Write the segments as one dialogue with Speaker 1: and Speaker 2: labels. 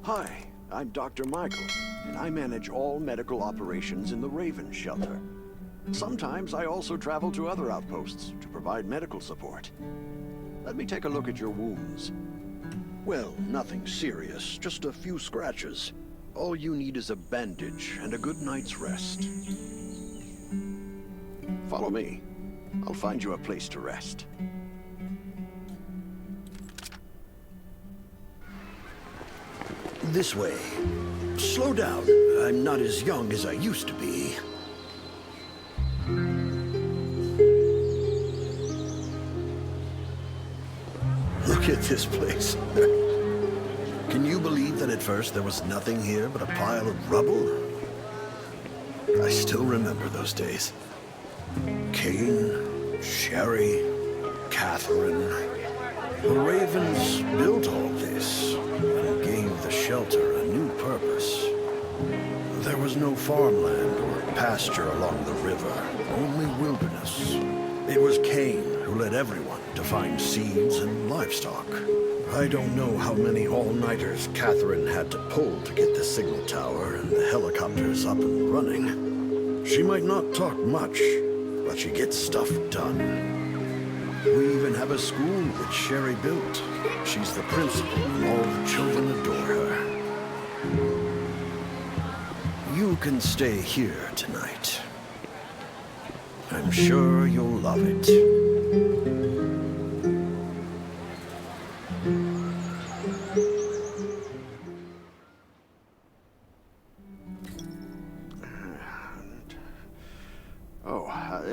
Speaker 1: Hi, I'm Dr. Michael, and I manage all medical operations in the Raven shelter. Sometimes I also travel to other outposts to provide medical support. Let me take a look at your wounds. Well, nothing serious, just a few scratches. All you need is a bandage and a good night's rest. Follow me. I'll find you a place to rest. This way. Slow down. I'm not as young as I used to be. Look at this place. Can you believe that at first there was nothing here but a pile of rubble? I still remember those days. Kane, Sherry, Catherine. The Ravens built all this and gave the shelter a new purpose. There was no farmland or pasture along the river, only wilderness. It was Kane who led everyone to find seeds and livestock. I don't know how many all-nighters Catherine had to pull to get the signal tower and the helicopters up and running. She might not talk much, but she gets stuff done. We even have a school that Sherry built. She's the principal, and all the children adore her. You can stay here tonight. I'm sure you'll love it.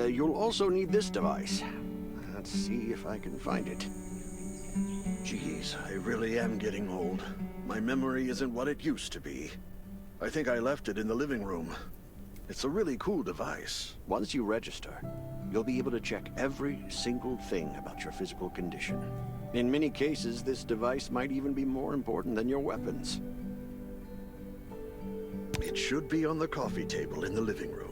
Speaker 1: You'll also need this device. Let's see if I can find it. Geez, I really am getting old. My memory isn't what it used to be. I think I left it in the living room. It's a really cool device. Once you register, you'll be able to check every single thing about your physical condition. In many cases, this device might even be more important than your weapons. It should be on the coffee table in the living room.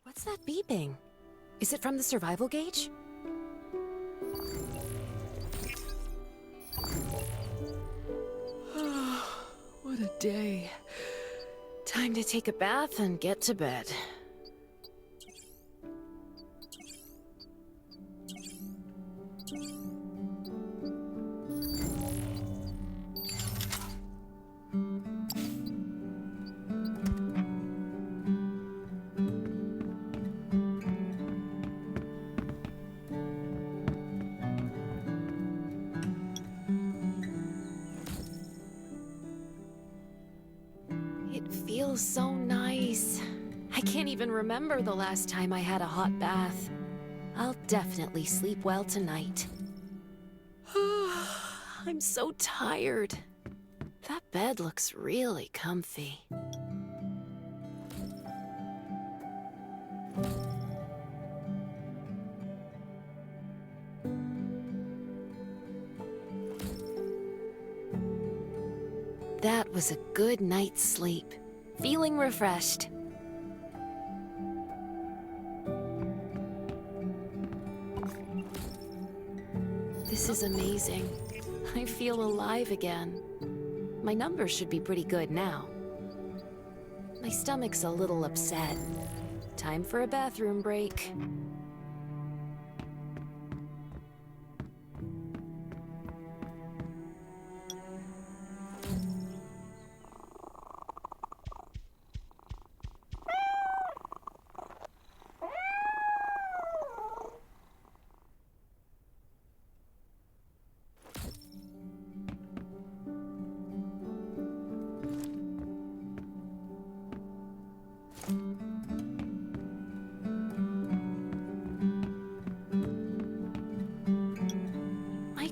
Speaker 2: What's that beeping? Is it from the survival gauge? What a day. Time to take a bath and get to bed. It feels so nice. I can't even remember the last time I had a hot bath. I'll definitely sleep well tonight. I'm so tired. That bed looks really comfy. That was a good night's sleep. Feeling refreshed. This is amazing. I feel alive again. My numbers should be pretty good now. My stomach's a little upset. Time for a bathroom break.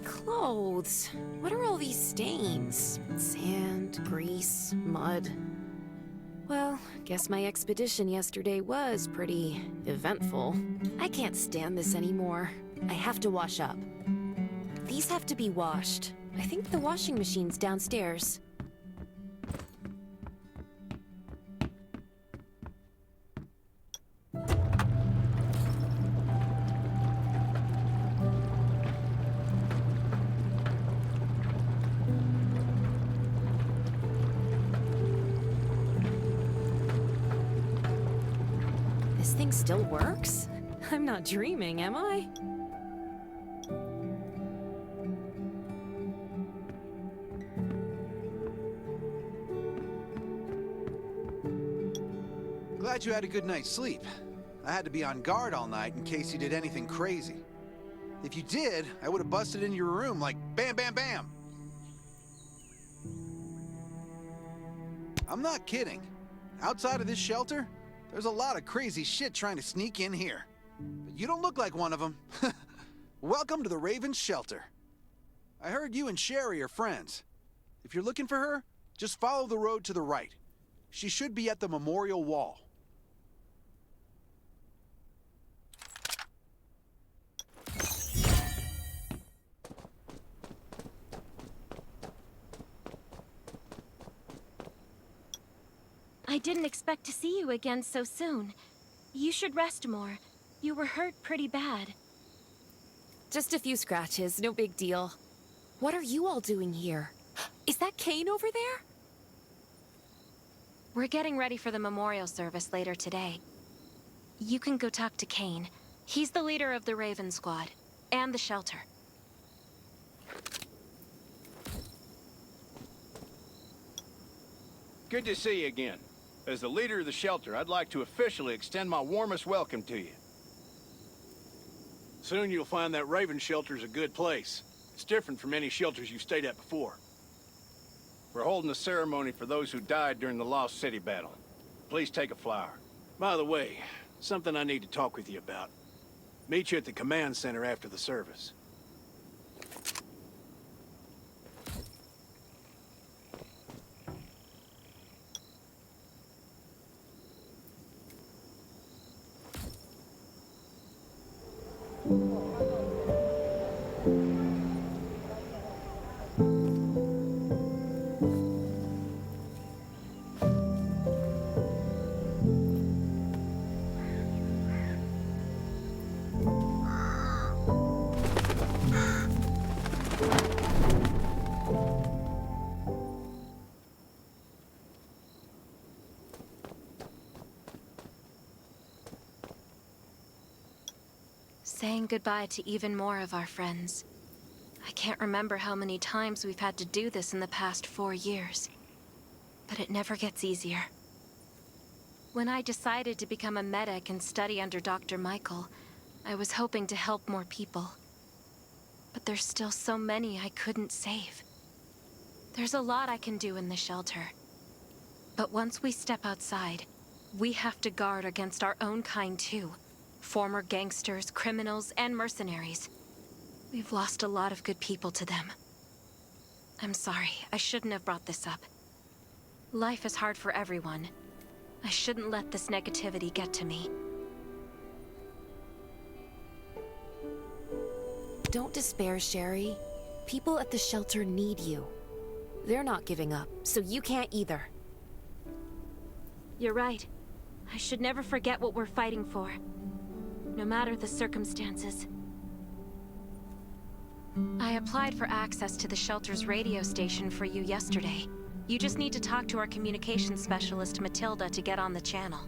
Speaker 2: Clothes. What are all these stains? Sand, grease, mud. Well, guess my expedition yesterday was pretty eventful. I can't stand this anymore. I have to wash up. These have to be washed. I think the washing machine's downstairs. This thing still works? I'm not dreaming, am I?
Speaker 3: Glad you had a good night's sleep. I had to be on guard all night in case you did anything crazy. If you did, I would have busted into your room like bam, bam, bam. I'm not kidding. Outside of this shelter, there's a lot of crazy shit trying to sneak in here. But you don't look like one of them. Welcome to the Raven's shelter. I heard you and Sherry are friends. If you're looking for her, just follow the road to the right. She should be at the memorial wall.
Speaker 4: I didn't expect to see you again so soon. You should rest more. You were hurt pretty bad.
Speaker 2: Just a few scratches, no big deal. What are you all doing here? Is that Kane over there?
Speaker 4: We're getting ready for the memorial service later today. You can go talk to Kane. He's the leader of the Raven Squad, and the shelter.
Speaker 5: Good to see you again. As the leader of the shelter, I'd like to officially extend my warmest welcome to you. Soon you'll find that Raven shelter's a good place. It's different from any shelters you've stayed at before. We're holding a ceremony for those who died during the Lost City battle. Please take a flower. By the way, something I need to talk with you about. Meet you at the command center after the service.
Speaker 4: Saying goodbye to even more of our friends. I can't remember how many times we've had to do this in the past 4 years. But it never gets easier. When I decided to become a medic and study under Dr. Michael, I was hoping to help more people. But there's still so many I couldn't save. There's a lot I can do in the shelter. But once we step outside, we have to guard against our own kind too. Former gangsters, criminals, and mercenaries. We've lost a lot of good people to them. I'm sorry, I shouldn't have brought this up. Life is hard for everyone. I shouldn't let this negativity get to me.
Speaker 2: Don't despair, Sherry. People at the shelter need you. They're not giving up, so you can't either.
Speaker 4: You're right. I should never forget what we're fighting for. No matter the circumstances. I applied for access to the shelter's radio station for you yesterday. You just need to talk to our communications specialist, Matilda, to get on the channel.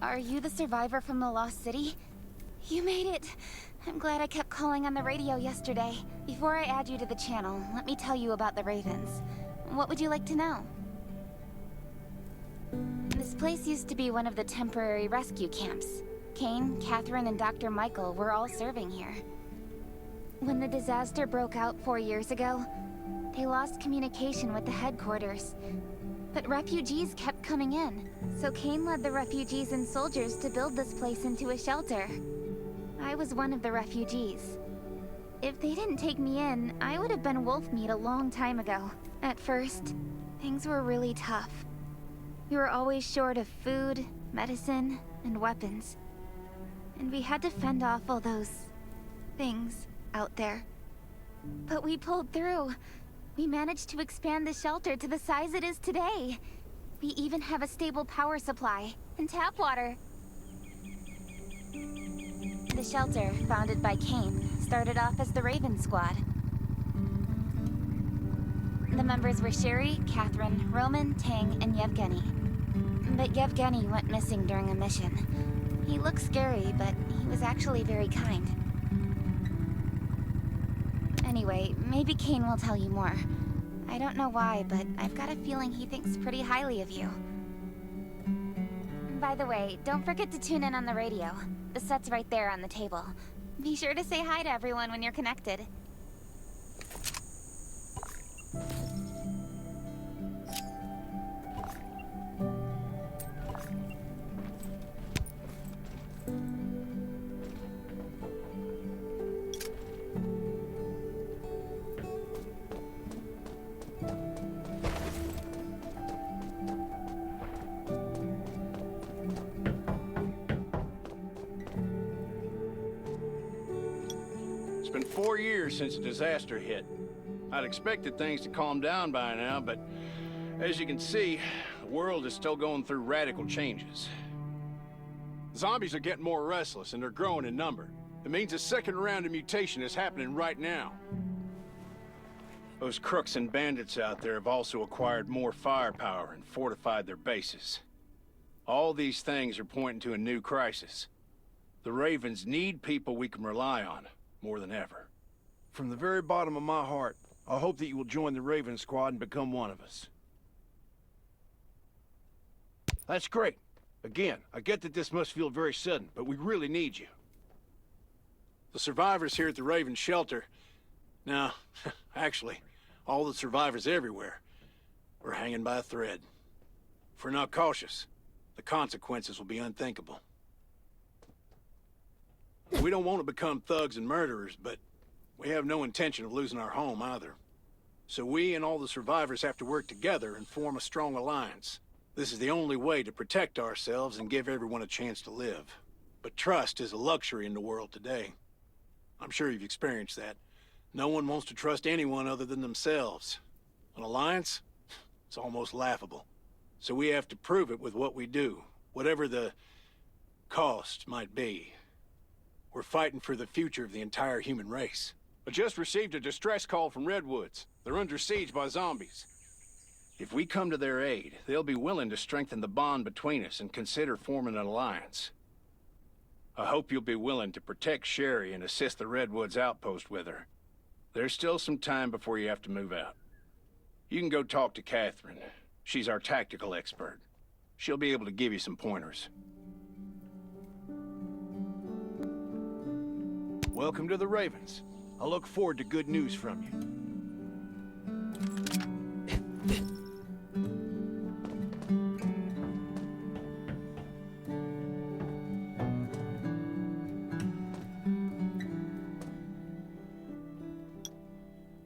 Speaker 6: Are you the survivor from the Lost City? You made it! I'm glad I kept calling on the radio yesterday. Before I add you to the channel, let me tell you about the Ravens. What would you like to know? This place used to be one of the temporary rescue camps. Kane, Catherine, and Dr. Michael were all serving here. When the disaster broke out 4 years ago, they lost communication with the headquarters. But refugees kept coming in, so Kane led the refugees and soldiers to build this place into a shelter. I was one of the refugees. If they didn't take me in, I would have been wolf meat a long time ago. At first, things were really tough. We were always short of food, medicine, and weapons. And we had to fend off all those things out there. But we pulled through. We managed to expand the shelter to the size it is today. We even have a stable power supply and tap water. The shelter, founded by Kane, started off as the Raven Squad. The members were Sherry, Catherine, Roman, Tang, and Yevgeny. But Yevgeny went missing during a mission. He looked scary, but he was actually very kind. Anyway, maybe Kane will tell you more. I don't know why, but I've got a feeling he thinks pretty highly of you. By the way, don't forget to tune in on the radio. The set's right there on the table. Be sure to say hi to everyone when you're connected.
Speaker 5: It's been 4 years since the disaster hit. I'd expected things to calm down by now, but as you can see, the world is still going through radical changes. Zombies are getting more restless and they're growing in number. It means a second round of mutation is happening right now. Those crooks and bandits out there have also acquired more firepower and fortified their bases. All these things are pointing to a new crisis. The Ravens need people we can rely on, more than ever.
Speaker 7: From the very bottom of my heart, I hope that you will join the Raven Squad and become one of us. That's great. Again, I get that this must feel very sudden, but we really need you.
Speaker 5: The survivors here at the Raven Shelter... No, actually, all the survivors everywhere. We're hanging by a thread. If we're not cautious, the consequences will be unthinkable. We don't want to become thugs and murderers, but we have no intention of losing our home either. So we and all the survivors have to work together and form a strong alliance. This is the only way to protect ourselves and give everyone a chance to live. But trust is a luxury in the world today. I'm sure you've experienced that. No one wants to trust anyone other than themselves. An alliance? It's almost laughable. So we have to prove it with what we do, whatever the cost might be. We're fighting for the future of the entire human race. I just received a distress call from Redwoods. They're under siege by zombies. If we come to their aid, they'll be willing to strengthen the bond between us and consider forming an alliance. I hope you'll be willing to protect Sherry and assist the Redwoods outpost with her. There's still some time before you have to move out. You can go talk to Catherine. She's our tactical expert. She'll be able to give you some pointers.
Speaker 7: Welcome to the Ravens. I look forward to good news from you.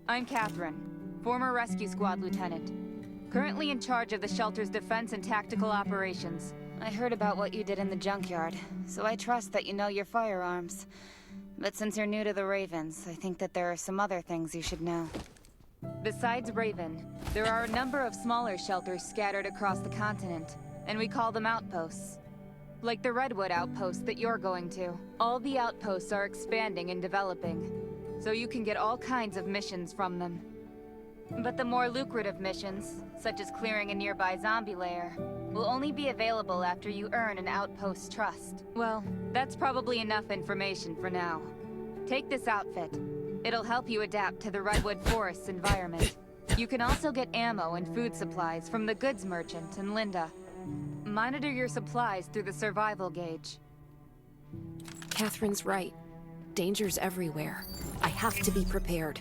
Speaker 8: I'm Catherine, former Rescue Squad Lieutenant. Currently in charge of the shelter's defense and tactical operations.
Speaker 6: I heard about what you did in the junkyard, so I trust that you know your firearms. But since you're new to the Ravens, I think that there are some other things you should know.
Speaker 8: Besides Raven, there are a number of smaller shelters scattered across the continent, and we call them outposts. Like the Redwood outpost that you're going to. All the outposts are expanding and developing, so you can get all kinds of missions from them. But the more lucrative missions, such as clearing a nearby zombie lair, will only be available after you earn an outpost's trust. Well, that's probably enough information for now. Take this outfit. It'll help you adapt to the Redwood Forest's environment. You can also get ammo and food supplies from the goods merchant and Linda. Monitor your supplies through the survival gauge.
Speaker 2: Catherine's right. Dangers everywhere. I have to be prepared.